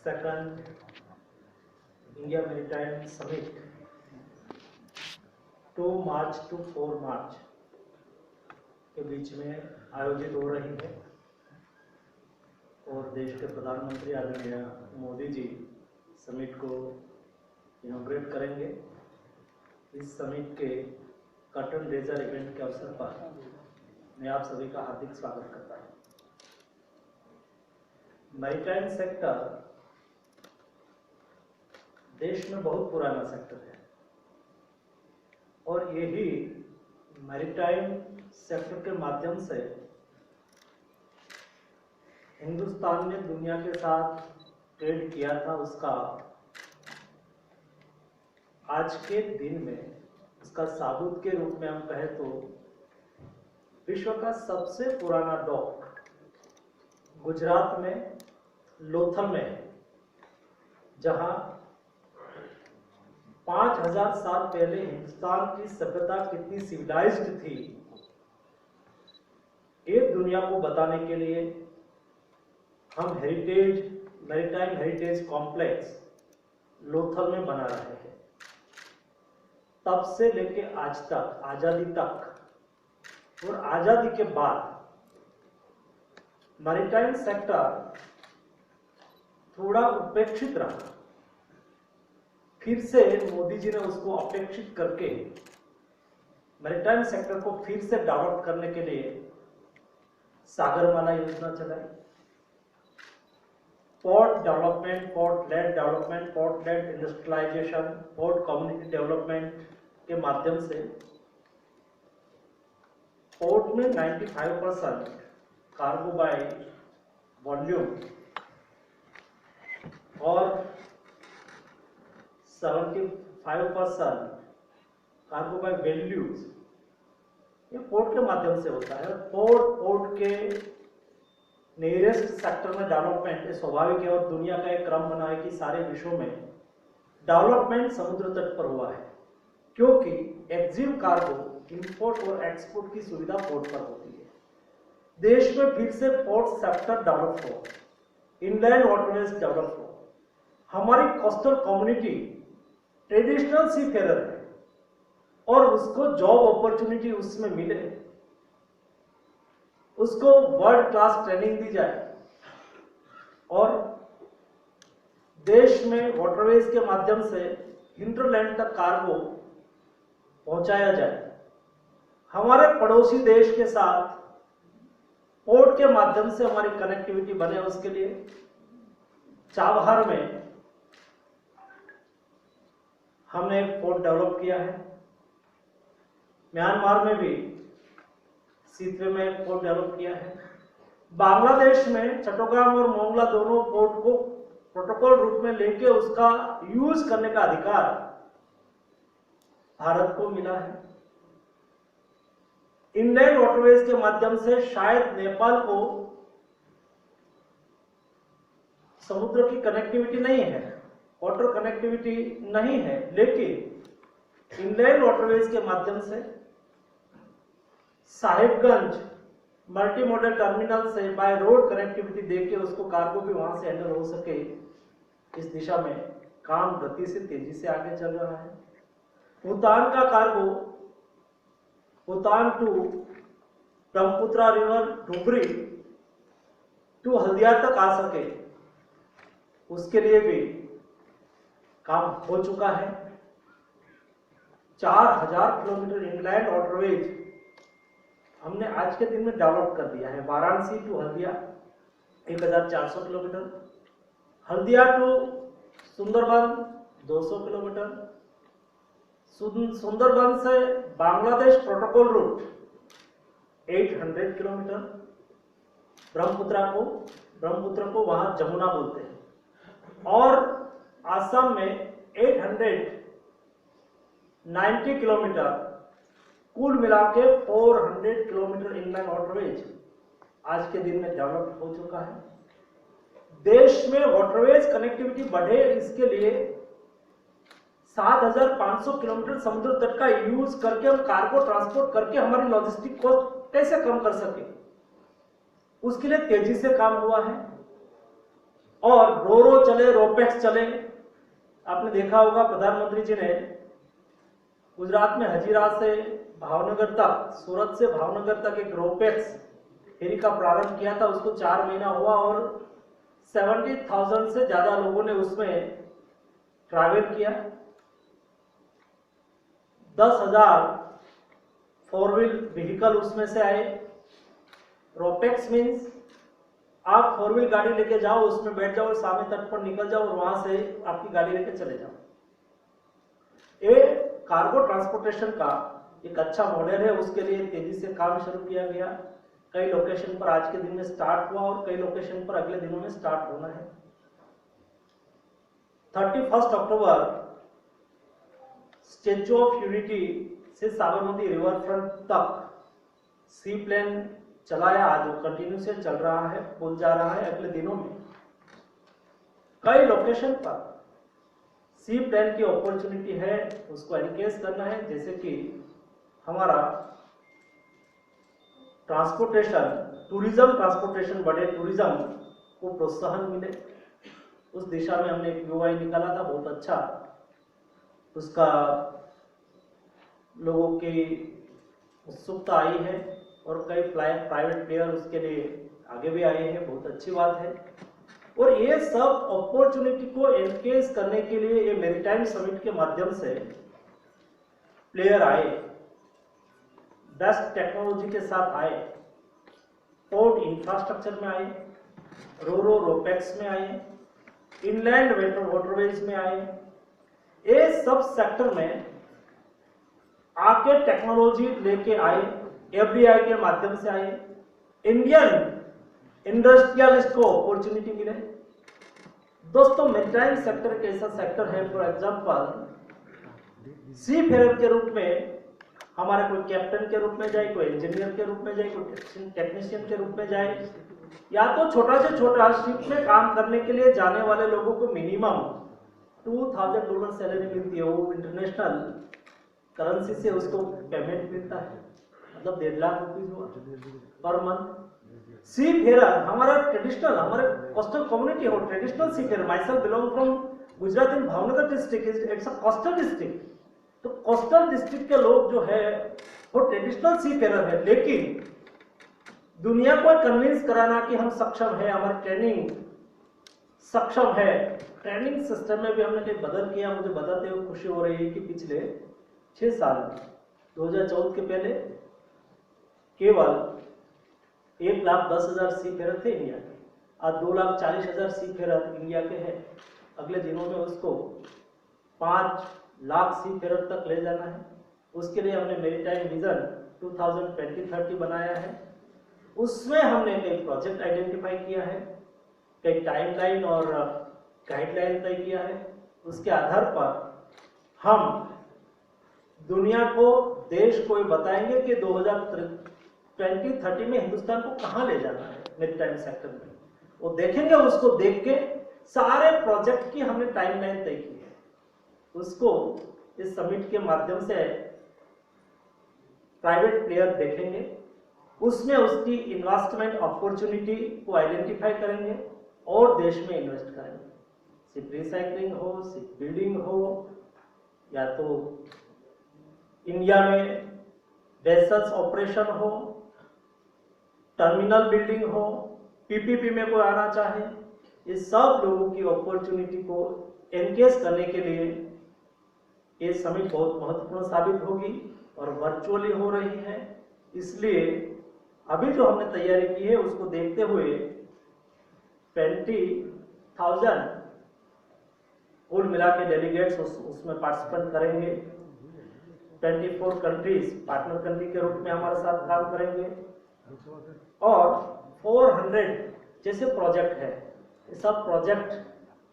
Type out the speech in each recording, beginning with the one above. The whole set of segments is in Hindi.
second India Maritime Summit 2 March to 4 मार्च के बीच में आयोजित हो रही है और देश के प्रधानमंत्री आदरणीय मोदी जी समिट को इनॉग्रेट करेंगे। इस समिट के कर्टन रेजर इवेंट के अवसर पर मैं आप सभी का हार्दिक स्वागत करता हूँ। मैरीटाइम सेक्टर देश में बहुत पुराना सेक्टर है और यही मैरीटाइम सेक्टर के माध्यम से हिंदुस्तान ने दुनिया के साथ ट्रेड किया था। उसका आज के दिन में उसका साबूत के रूप में हम कहें तो विश्व का सबसे पुराना डॉक गुजरात में लोथल में है, जहां 5000 साल पहले हिंदुस्तान की सभ्यता कितनी सिविलाइज्ड थी, ये दुनिया को बताने के लिए हम मैरीटाइम हेरिटेज कॉम्प्लेक्स लोथल में बना रहे हैं। तब से लेके आज तक, आजादी तक और आजादी के बाद मैरीटाइम सेक्टर थोड़ा उपेक्षित रहा। फिर से मोदी जी ने उसको अपेक्षित करके मैरीटाइम सेक्टर को फिर से डेवलप करने के लिए सागरमाला योजना चलाई। Port development, port led development, port led industrialisation, port community development के माध्यम से पोर्ट में 95% कार्गो बाय वॉल्यूम और 75% कार्गो बाय वैल्यूज ये पोर्ट के माध्यम से होता है। पोर्ट के नियरेस्ट सेक्टर में डेवलपमेंट स्वाभाविक है और दुनिया का एक क्रम बना है कि सारे विश्व में डेवलपमेंट समुद्र तट पर हुआ है, क्योंकि एक्सिम कार्गो इंपोर्ट और एक्सपोर्ट की सुविधा पोर्ट पर होती है। देश में फिर से पोर्ट सेक्टर डेवलप हो, इनलैंड वाटरवेज डेवलप हो, हमारी कोस्टल कम्युनिटी ट्रेडिशनल सी फेरर है और उसको जॉब अपॉर्चुनिटी उसमें मिले, उसको वर्ल्ड क्लास ट्रेनिंग दी जाए और देश में वाटरवेज के माध्यम से हिंटरलैंड तक कार्गो पहुंचाया जाए। हमारे पड़ोसी देश के साथ पोर्ट के माध्यम से हमारी कनेक्टिविटी बने, उसके लिए चाबहार में हमने एक पोर्ट डेवलप किया है। म्यांमार में भी सीतवे में एक पोर्ट डेवलप किया है। बांग्लादेश में चट्टग्राम और मोंगला दोनों पोर्ट को प्रोटोकॉल रूप में लेके उसका यूज करने का अधिकार भारत को मिला है। इनलैंड वाटरवेज के माध्यम से शायद नेपाल को समुद्र की कनेक्टिविटी नहीं है, वाटर कनेक्टिविटी नहीं है, लेकिन इनलैंड वाटरवेज के माध्यम से साहिबगंज मल्टी मॉडल टर्मिनल से बाय रोड कनेक्टिविटी देके उसको कार्गो भी वहां से हैंडल हो सके, इस दिशा में काम गति से तेजी से आगे चल रहा है। भूटान का cargo Bhutan to Brahmaputra river Dhubri to Haldia तक आ सके, उसके लिए भी काम हो चुका है। 4000 किलोमीटर इनलैंड वाटरवेज हमने आज के दिन में डेवलप कर दिया है। Varanasi to Haldia 1400 kilometre, Haldia to Sundarban 200 kilometre, Sundarban से Bangladesh protocol route 800 kilometre, Brahmaputra को वहां जमुना बोलते हैं, और आसाम में 890 किलोमीटर, कुल मिला के 400 किलोमीटर इनलैंड वाटरवेज आज के दिन में डेवलप हो चुका है। देश में वाटरवेज कनेक्टिविटी बढ़े, इसके लिए 7500 किलोमीटर समुद्र तट का यूज करके हम कार्गो ट्रांसपोर्ट करके हमारी लॉजिस्टिक कॉस्ट कैसे कम कर सके, उसके लिए तेजी से काम हुआ है। और रोरो चले, रोपेक्स चले। आपने देखा होगा प्रधानमंत्री जी ने गुजरात में हजीरा से भावनगर तक, सूरत से भावनगर तक एक रोपेक्स फेरी का प्रारंभ किया था। उसको 4 महीना हुआ और 70,000 से ज्यादा लोगों ने उसमें ट्रैवल किया। 10,000 4 व्हील व्हीकल उसमें से आए। रोपेक्स मीन्स आप 4 व्हील गाड़ी लेके जाओ, उसमें बैठ जाओ, सामने तट पर निकल जाओ और वहां से आपकी गाड़ी लेके चले जाओ। ये कार्गो ट्रांसपोर्टेशन का एक अच्छा मॉडल है। उसके लिए तेजी से काम शुरू किया गया। कई लोकेशन पर आज के दिन में स्टार्ट हुआ और कई लोकेशन पर अगले दिनों में स्टार्ट होना है। 31 अक्टूबर स्टेच्यू ऑफ यूनिटी से साबरमती रिवर फ्रंट तक सी प्लेन चलाया। आज वो कंटिन्यू से चल रहा है, पुल जा रहा है। अगले दिनों में कई लोकेशन पर सी प्लेन की अपॉर्चुनिटी है, उसको एनकेज करना है। जैसे कि हमारा ट्रांसपोर्टेशन, टूरिज्म ट्रांसपोर्टेशन बढ़े, टूरिज्म को प्रोत्साहन मिले, उस दिशा में हमने एक यूआई निकाला था, बहुत अच्छा। उसका लोगों की उत्सुकता आई है और कई प्राइवेट प्लेयर उसके लिए आगे भी आए हैं, बहुत अच्छी बात है। और ये सब अपॉर्चुनिटी को एनकेज करने के लिए ये मैरीटाइम समिट के माध्यम से प्लेयर आए, बेस्ट टेक्नोलॉजी के साथ आए, पोर्ट इंफ्रास्ट्रक्चर में आए, रोरो रोपेक्स में आए, इनलैंड वाटरवेज में आए। ये सब सेक्टर में आके टेक्नोलॉजी लेके आए, एफडीआई के माध्यम से आए। इंडियन इंडस्ट्रियलिस्ट को अपॉर्चुनिटी मिले। दोस्तों, मैरीटाइम सेक्टर एक ऐसा सेक्टर है, फॉर एग्जांपल सी फेरर के रूप में हमारे कोई कैप्टन के रूप में जाए, कोई इंजीनियर के रूप में जाए, कोई टेक्नीशियन के रूप में जाए, या तो छोटा से छोटा शिप में काम करने के लिए जाने वाले लोगों को मिनिमम $2,000 सैलरी मिलती है। वो इंटरनेशनल करेंसी से उसको पेमेंट मिलता है, मतलब 1.5 लाख रुपीज हुआ पर मंथ। सी फेरर हमारा ट्रेडिशनल, हमारे कोस्टल कम्युनिटी हो, traditional seafarer. Myself belong from Gujarat in Bhavnagar district, it's a coastal district. तो कोस्टल डिस्ट्रिक्ट के लोग जो है वो ट्रेडिशनल सी फेरर है, लेकिन दुनिया को कन्विंस कराना कि हम सक्षम है, हमारी ट्रेनिंग सक्षम है। ट्रेनिंग सिस्टम में भी हमने कई बदल किया। मुझे बताते हुए खुशी हो रही है कि पिछले 6 साल 2014 के पहले केवल 1,10,000 सी फेरर थे इंडिया के। आज 2,40,000 सी फेरर इंडिया के हैं। अगले दिनों में उसको 5 लाख सी फेरर तक ले जाना है। उसके लिए हमने मैरीटाइम विजन 2020-30 बनाया है। उसमें हमने कई प्रोजेक्ट आइडेंटिफाई किया है, कई टाइमलाइन और गाइडलाइन तय किया है। उसके आधार पर हम दुनिया को, देश को ये बताएंगे कि 2020-30 में हिंदुस्तान को कहां ले जाना है मैरीटाइम सेक्टर में। वो देखेंगे, उसको देख के सारे प्रोजेक्ट की हमने टाइमलाइन तय की है। उसको इस समिट के माध्यम से प्राइवेट प्लेयर देखेंगे, उसमें उसकी इन्वेस्टमेंट अपॉर्चुनिटी को आइडेंटिफाई करेंगे और देश में इन्वेस्ट करेंगे। सिर्फ रिसाइकलिंग हो, सिर्फ बिल्डिंग हो, या तो इंडिया में वेसल्स ऑपरेशन हो, टर्मिनल बिल्डिंग हो, पीपीपी में कोई आना चाहे, ये सब लोगों की अपॉर्चुनिटी को एनकेज करने के लिए ये समिट बहुत महत्वपूर्ण साबित होगी और वर्चुअली हो रही है। इसलिए अभी जो हमने तैयारी की है उसको देखते हुए 20,000 कुल मिला के डेलीगेट्स उसमें पार्टिसिपेंट करेंगे। 24 कंट्रीज पार्टनर कंट्री के रूप में हमारे साथ काम करेंगे और 400 जैसे प्रोजेक्ट है, ये सब प्रोजेक्ट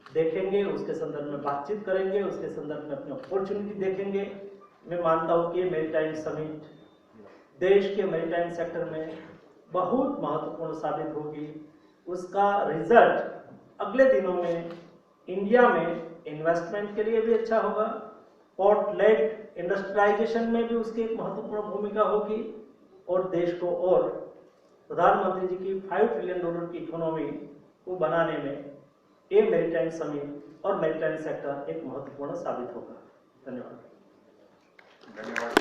देखेंगे, उसके संदर्भ में बातचीत करेंगे, उसके संदर्भ में अपनी अपॉर्चुनिटी देखेंगे। मैं मानता हूँ कि मैरीटाइम समिट देश के मैरीटाइम सेक्टर में बहुत महत्वपूर्ण साबित होगी। उसका रिजल्ट अगले दिनों में इंडिया में इन्वेस्टमेंट के लिए भी अच्छा होगा, पोर्ट लेड इंडस्ट्रियलाइजेशन में भी उसकी एक महत्वपूर्ण भूमिका होगी और देश को और प्रधानमंत्री जी की $5 ट्रिलियन की इकोनॉमी को बनाने में ये मैरीटाइम समिट और मैरीटाइम सेक्टर एक महत्वपूर्ण साबित होगा। धन्यवाद। धन्यवाद।